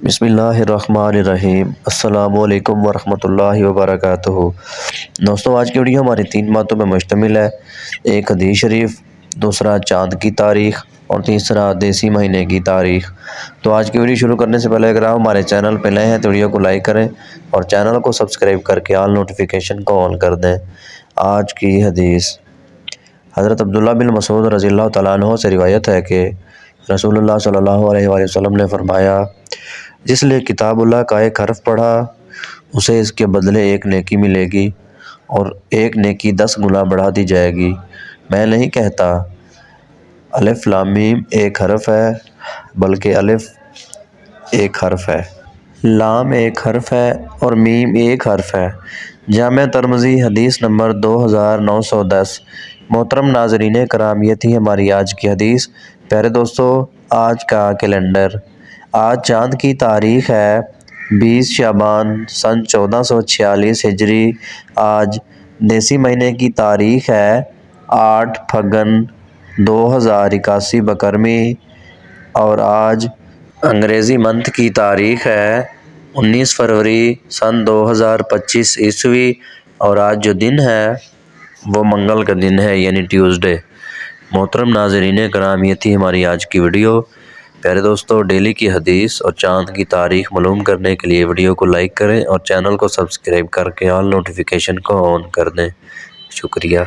بسم اللہ الرحمن الرحیم۔ السلام علیکم ورحمۃ اللہ وبرکاتہ۔ دوستو، آج کی ویڈیو ہماری 3 باتوں میں مشتمل ہے۔ ایک حدیث شریف، دوسرا چاند کی تاریخ اور تیسرا دیسی مہینے کی تاریخ۔ تو آج کی ویڈیو شروع کرنے سے پہلے اگر آپ ہمارے چینل پہ نئے ہیں تو ویڈیو کو لائک کریں اور چینل کو سبسکرائب کر کے آل نوٹیفیکیشن کو آن کر دیں۔ آج کی حدیث حضرت عبداللہ بن مسعود رضی اللہ تعالیٰ عنہ سے روایت ہے کہ رسول اللہ صلی اللہ علیہ وآلہ وسلم نے فرمایا، جس نے کتاب اللہ کا ایک حرف پڑھا اسے اس کے بدلے ایک نیکی ملے گی اور ایک نیکی 10 گنا بڑھا دی جائے گی۔ میں نہیں کہتا الف لام میم ایک حرف ہے، بلکہ الف ایک حرف ہے، لام ایک حرف ہے اور میم ایک حرف ہے۔ جامع ترمذی حدیث نمبر 2910۔ محترم ناظرین کرام، یہ تھی ہماری آج کی حدیث۔ پیارے دوستو، آج کا کیلنڈر، آج چاند کی تاریخ ہے 20 شعبان سن 1446 ہجری۔ آج دیسی مہینے کی تاریخ ہے 8 پھگن 2081 بکرمی، اور آج انگریزی منتھ کی تاریخ ہے 19 فروری سن 2025 عیسوی، اور آج جو دن ہے وہ منگل کا دن ہے، یعنی ٹیوزڈے۔ محترم ناظرین کرام، یہ تھی ہماری آج کی ویڈیو۔ پیارے دوستو، ڈیلی کی حدیث اور چاند کی تاریخ معلوم کرنے کے لیے ویڈیو کو لائک کریں اور چینل کو سبسکرائب کر کے آل نوٹیفیکیشن کو آن کر دیں۔ شکریہ۔